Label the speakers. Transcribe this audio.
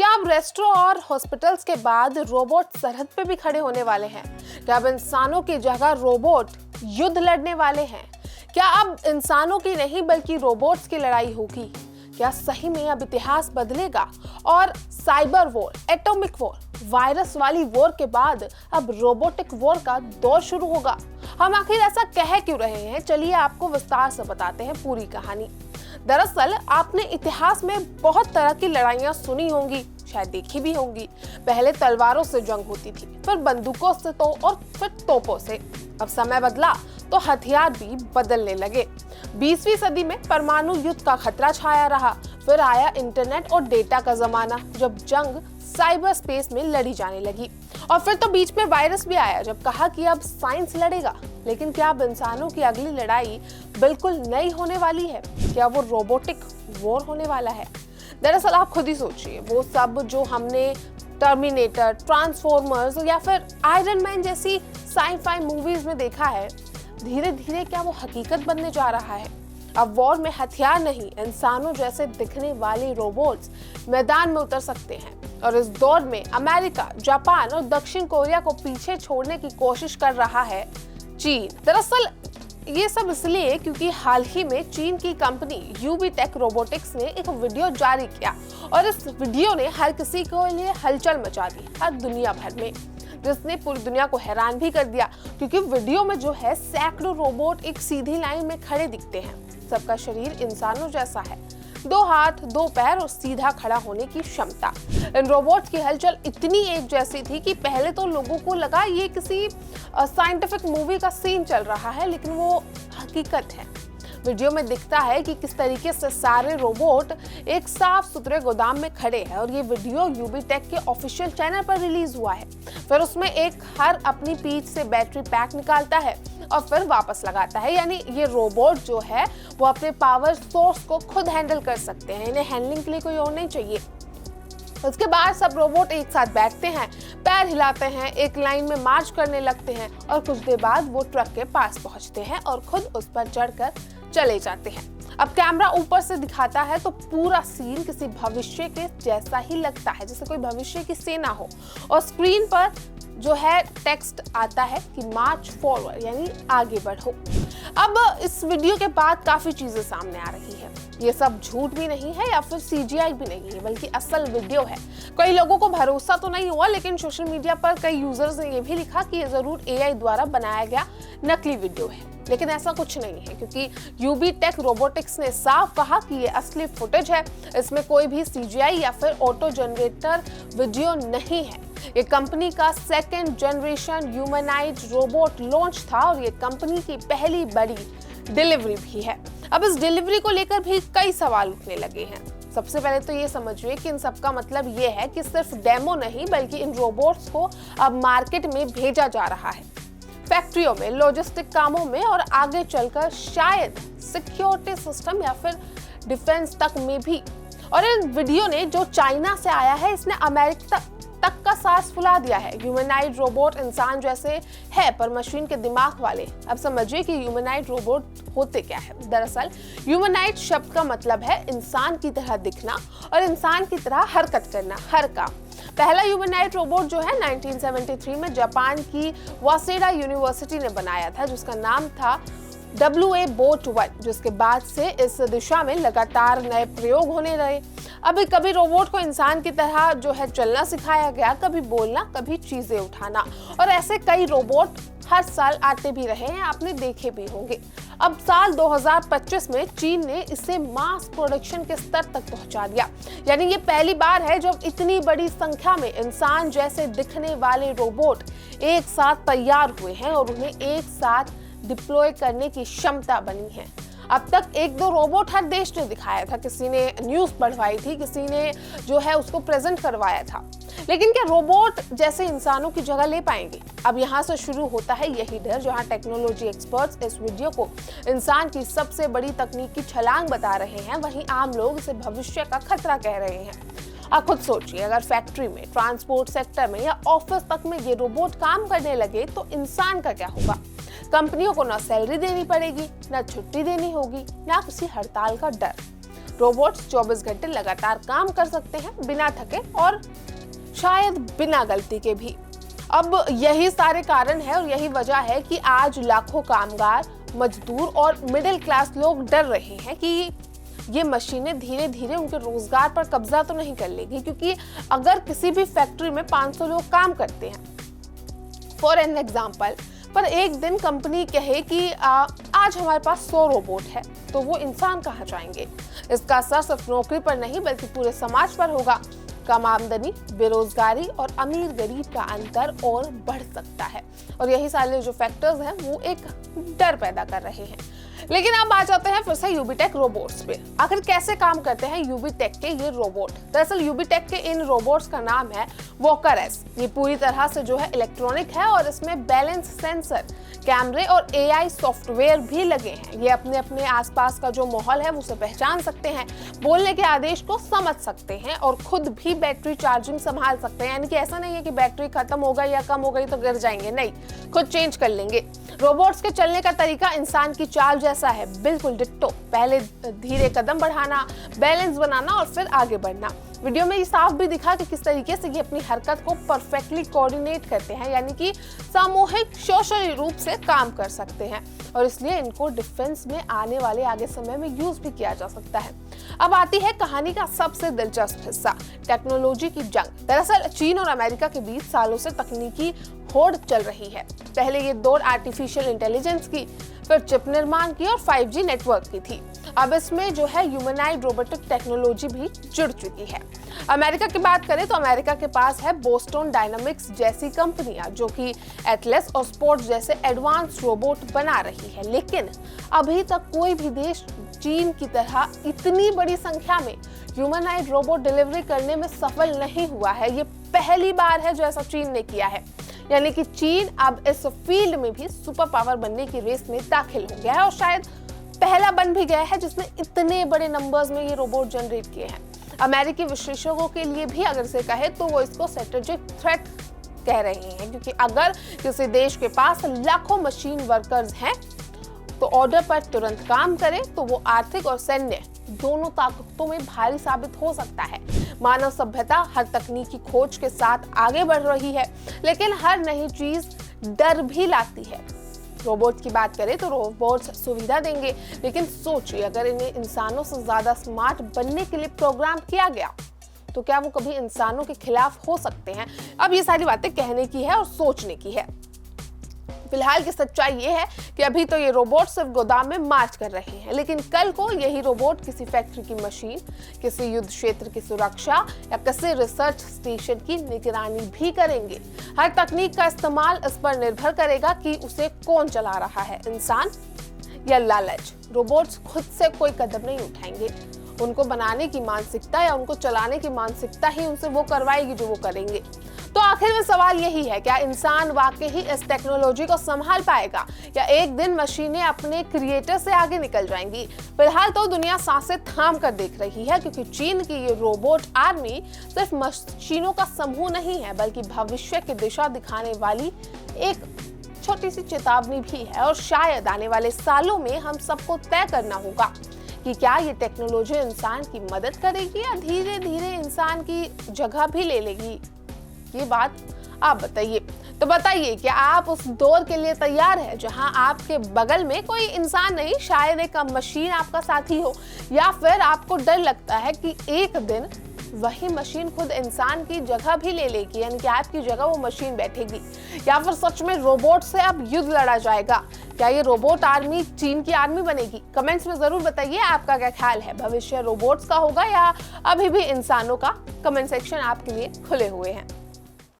Speaker 1: क्या अब रेस्टोरेंट और हॉस्पिटल्स के बाद रोबोट सरहद पे भी खड़े होने वाले हैं? क्या अब इंसानों की जगह रोबोट युद्ध लड़ने वाले हैं? क्या अब इंसानों की नहीं बल्कि रोबोट्स की लड़ाई होगी? क्या सही में अब इतिहास बदलेगा और cyber war, atomic war, virus वाली वॉर के बाद अब रोबोटिक वॉर का दौर शुरू होगा? हम आखिर ऐसा कह क्यों रहे हैं? चलिए आपको विस्तार से बताते हैं पूरी कहानी। दरअसल आपने इतिहास में बहुत तरह की लड़ाइयां सुनी होंगी, शायद देखी भी होंगी। पहले तलवारों से जंग होती थी, फिर बंदूकों से तो और फिर तोपों से। अब समय बदला तो हथियार भी बदलने लगे। 20वीं सदी में परमाणु युद्ध का खतरा छाया रहा, फिर आया इंटरनेट और डेटा का जमाना जब जंग साइबर स्पेस में लड़ी जाने लगी, और फिर तो बीच में वायरस भी आया जब कहा कि अब साइंस लड़ेगा। लेकिन क्या अब इंसानों की अगली लड़ाई बिल्कुल नई होने वाली है? क्या वो रोबोटिक वॉर होने वाला है? दरअसल आप खुद ही सोचिए, वो सब जो हमने टर्मिनेटर, ट्रांसफॉर्मर्स या फिर आयरन मैन जैसी साइ-फाई मूवीज में देखा है, धीरे धीरे क्या वो हकीकत बनने जा रहा है? अब वॉर में हथियार नहीं, इंसानों जैसे दिखने वाले रोबोट्स मैदान में उतर सकते हैं। और इस दौर में अमेरिका, जापान और दक्षिण कोरिया को पीछे छोड़ने की कोशिश कर रहा है चीन। दरअसल ये सब इसलिए क्योंकि हाल ही में चीन की कंपनी यूबी टेक रोबोटिक्स ने एक वीडियो जारी किया, और इस वीडियो ने हर किसी के लिए हलचल मचा दी, हर दुनिया भर में, जिसने पूरी दुनिया को हैरान भी कर दिया। क्योंकि वीडियो में जो है सैकड़ों रोबोट एक सीधी लाइन में खड़े दिखते हैं। सबका शरीर इंसानों जैसा है, 2 हाथ, 2 पैर और सीधा खड़ा होने की क्षमता। इन रोबोट्स की हलचल इतनी एक जैसी थी कि पहले तो लोगों को लगा ये किसी साइंटिफिक मूवी का सीन चल रहा है, लेकिन वो हकीकत है। वीडियो में दिखता है कि किस तरीके से सारे रोबोट एक साफ सुथरे गोदाम में खड़े हैं, और ये वीडियो यूबी टेक के ऑफिशियल चैनल पर रिलीज हुआ है। फिर उसमें एक हर अपनी पीठ से बैटरी पैक निकालता है और फिर वापस लगाता है। यानी ये रोबोट जो है वो अपने पावर सोर्स को खुद हैंडल कर सकते हैं, इन्हें हैंडलिंग के लिए कोई और नहीं चाहिए। उसके बाद सब रोबोट एक साथ बैठते हैं, पैर हिलाते हैं, एक लाइन में मार्च करने लगते हैं, और कुछ देर बाद वो ट्रक के पास पहुंचते हैं और खुद उस पर चढ़कर चले जाते हैं। अब कैमरा ऊपर से दिखाता है तो पूरा सीन किसी भविष्य के जैसा ही लगता है, जैसे कोई भविष्य की सेना हो, और स्क्रीन पर जो है टेक्स्ट आता है कि मार्च फॉरवर्ड, यानी आगे बढ़ो। अब इस वीडियो के बाद काफी चीजें सामने आ रही है। ये सब झूठ भी नहीं है या फिर सीजीआई भी नहीं है, बल्कि असल वीडियो है। कई लोगों को भरोसा तो नहीं हुआ, लेकिन सोशल मीडिया पर कई यूजर्स ने ये भी लिखा कि ये जरूर एआई द्वारा बनाया गया नकली वीडियो है। लेकिन ऐसा कुछ नहीं है, क्योंकि यूबी टेक रोबोटिक्स ने साफ कहा कि ये असली फुटेज है। इसमें कोई भी सीजीआई या फिर ऑटो जनरेटर वीडियो नहीं है। ये कंपनी का 2nd generation humanoid robot launch था, और ये कंपनी की पहली बड़ी डिलीवरी भी है। अब इस डिलीवरी को लेकर भी कई सवाल उठने लगे हैं। सबसे पहले तो ये समझिए कि इन सब का मतलब ये है कि सिर्फ डेमो नहीं, बल्कि इन रोबोट्स को अब मार्केट में भेजा जा रहा है, फैक्ट्रियों में, लॉजिस्टिक कामों में, और आगे चलकर शायद सिक्योरिटी सिस्टम या फिर डिफेंस तक में भी। और इन वीडियो ने जो चाइना से आया है, इसने अमेरिका तक का सांस फुला दिया है। ह्यूमनॉइड रोबोट इंसान जैसे है पर मशीन के दिमाग वाले। अब समझिए कि ह्यूमनॉइड रोबोट होते क्या है। दरअसल ह्यूमनॉइड शब्द का मतलब है इंसान की तरह दिखना और इंसान की तरह हरकत करना, हर काम। पहला ह्यूमनॉइड रोबोट जो है 1973 में जापान की वासेडा यूनिवर्सिटी ने बनाया था, जिसका नाम था WA Bot 1, जिसके बाद से इस दिशा में लगातार नए प्रयोग होने रहे। अभी कभी रोबोट को इंसान की तरह जो है चलना सिखाया गया, कभी बोलना, कभी चीजें उठाना, और ऐसे कई रोबोट हर साल आते भी रहे हैं, आपने देखे भी होंगे। अब साल 2025 में चीन ने इसे मास प्रोडक्शन के स्तर तक पहुंचा दिया। यानी ये पहली बार है जब इतनी बड़ी संख्या में इंसान जैसे दिखने वाले रोबोट एक साथ तैयार हुए हैं और उन्हें एक साथ डिप्लॉय करने की क्षमता बनी है। अब तक 1-2 रोबोट हर देश ने दिखाया था, किसी ने न्यूज़ पढ़वाई थी, किसी ने जो है उसको प्रेजेंट करवाया था। लेकिन क्या रोबोट जैसे इंसानों की जगह ले पाएंगे? अब यहाँ से शुरू होता है यही डर, जहाँ टेक्नोलॉजी एक्सपर्ट्स इस वीडियो को इंसान की सबसे बड़ी तकनीकी छलांग बता रहे हैं, वहीं आम लोग इसे भविष्य का खतरा कह रहे हैं। आप खुद सोचिए, अगर फैक्ट्री में, ट्रांसपोर्ट सेक्टर में या ऑफिस तक में ये रोबोट काम करने लगे तो इंसान का क्या होगा? कंपनियों को ना सैलरी देनी पड़ेगी, ना छुट्टी देनी होगी, ना किसी हड़ताल का डर। रोबोट्स 24 घंटे लगातार काम कर सकते हैं बिना थके और शायद बिना गलती के भी। अब यही सारे कारण है और यही वजह है कि आज लाखों कामगार, मजदूर और मिडिल क्लास लोग डर रहे हैं कि ये मशीनें धीरे धीरे उनके रोजगार पर कब्जा तो नहीं कर लेगी, क्योंकि अगर किसी भी फैक्ट्री में 500 लोग काम करते हैं फॉर एन एग्जाम्पल, पर एक दिन कंपनी कहे कि आज हमारे पास 100 रोबोट है, तो वो इंसान कहाँ जाएंगे। इसका असर सिर्फ नौकरी पर नहीं बल्कि पूरे समाज पर होगा। कम आमदनी, बेरोजगारी और अमीर गरीब का अंतर और बढ़ सकता है और यही सारे जो फैक्टर्स हैं वो एक डर पैदा कर रहे हैं। लेकिन अब आ जाते हैं फिर से यूबीटेक रोबोट्स पे। आखिर कैसे काम करते हैं यूबीटेक के ये रोबोट। दरअसल यूबीटेक के इन रोबोट्स का नाम है वॉकर एस। ये पूरी तरह से जो है इलेक्ट्रॉनिक है और इसमें बैलेंस सेंसर, कैमरे और एआई सॉफ्टवेयर भी लगे हैं। ये अपने अपने आसपास का जो माहौल है उसे पहचान सकते हैं, बोलने के आदेश को समझ सकते हैं और खुद भी बैटरी चार्जिंग संभाल सकते हैं। यानी कि ऐसा नहीं है कि बैटरी खत्म हो गई या कम हो गई तो गिर जाएंगे, नहीं, खुद चेंज कर लेंगे। रोबोट्स के चलने का तरीका इंसान की चाल जैसा है, बिल्कुल डिट्टो। पहले धीरे कदम बढ़ाना, बैलेंस बनाना और फिर आगे बढ़ना। वीडियो में ये साफ भी दिखा कि किस तरीके से ये अपनी हरकत को परफेक्टली कोऑर्डिनेट करते हैं, यानी कि सामूहिक सोशल रूप से काम कर सकते हैं और इसलिए इनको डिफेंस में आने वाले आगे समय में यूज भी किया जा सकता है। अब आती है कहानी का सबसे दिलचस्प हिस्सा, टेक्नोलॉजी की जंग। दरअसल चीन और अमेरिका के बीच सालों से तकनीकी होड़ चल रही है। पहले ये दौड़ आर्टिफिशियल इंटेलिजेंस की, फिर चिप निर्माण की और 5G नेटवर्क की थी। अब इसमें जो है ह्यूमनाइड रोबोटिक टेक्नोलॉजी भी जुड़ चुकी है। अमेरिका की बात करें तो अमेरिका के पास है बोस्टन डायनामिक्स जैसी कंपनियां जो कि एटलस और स्पोर्ट्स जैसे एडवांस रोबोट बना रही है। लेकिन अभी तक कोई भी देश चीन की तरह इतनी बड़ी संख्या में ह्यूमनाइड रोबोट डिलीवरी करने में सफल नहीं हुआ है। ये पहली बार है जो ऐसा चीन ने किया है। यानी कि चीन अब इस फील्ड में भी सुपर पावर बनने की रेस में दाखिल हो गया है और शायद पहला बन भी गया है जिसने इतने बड़े नंबर्स में ये रोबोट जनरेट किए हैं। अमेरिकी विशेषज्ञों के लिए भी अगर से कहे तो वो इसको स्ट्रेटेजिक थ्रेट कह रहे हैं, क्योंकि अगर किसी देश के पास लाखों मशीन वर्कर्स हैं तो ऑर्डर पर तुरंत काम करे तो वो आर्थिक और सैन्य दोनों ताकतों में भारी साबित हो सकता है। मानव सभ्यता हर तकनीकी खोज के साथ आगे बढ़ रही है, लेकिन हर नई चीज डर भी लाती है। रोबोट की बात करें तो रोबोट्स सुविधा देंगे, लेकिन सोचिए अगर इन्हें इंसानों से ज्यादा स्मार्ट बनने के लिए प्रोग्राम किया गया तो क्या वो कभी इंसानों के खिलाफ हो सकते हैं। अब ये सारी बातें कहने की है और सोचने की है। फिलहाल की सच्चाई ये है कि अभी तो ये रोबोट सिर्फ गोदाम में मार्च कर रहे हैं, लेकिन कल को यही रोबोट किसी फैक्ट्री की मशीन, किसी युद्ध क्षेत्र की सुरक्षा या किसी रिसर्च स्टेशन की निगरानी भी करेंगे। हर तकनीक का इस्तेमाल इस पर निर्भर करेगा कि उसे कौन चला रहा है, इंसान या लालच। रोबोट्स खुद से कोई कदम नहीं उठाएंगे, उनको बनाने की मानसिकता या उनको चलाने की मानसिकता ही उनसे वो करवाएगी जो वो करेंगे। तो आखिर में सवाल यही है, क्या इंसान वाकई ही इस टेक्नोलॉजी को संभाल पाएगा या एक दिन मशीनें अपने क्रिएटर से आगे निकल जाएंगी। फिलहाल तो दुनिया सांसें थाम कर देख रही है, क्योंकि चीन की ये रोबोट आर्मी सिर्फ मशीनों का समूह नहीं है बल्कि भविष्य की दिशा दिखाने वाली एक छोटी सी चेतावनी भी है। और शायद आने वाले सालों में हम सबको तय करना होगा कि क्या ये टेक्नोलॉजी इंसान की मदद करेगी या धीरे धीरे इंसान की जगह भी ले लेगी। ये बात आप बताइए। तो बताइए क्या आप उस दौर के लिए तैयार है जहां आपके बगल में कोई इंसान नहीं, शायद एक मशीन आपका साथी हो, या फिर आपको डर लगता है कि एक दिन वही मशीन खुद इंसान की जगह भी ले लेगी, यानी कि आपकी जगह वो मशीन बैठेगी, या फिर सच में रोबोट से अब युद्ध लड़ा जाएगा। क्या ये रोबोट आर्मी चीन की आर्मी बनेगी? कमेंट्स में जरूर बताइए आपका क्या ख्याल है। भविष्य रोबोट्स का होगा या अभी भी इंसानों का? कमेंट सेक्शन आपके लिए खुले हुए हैं।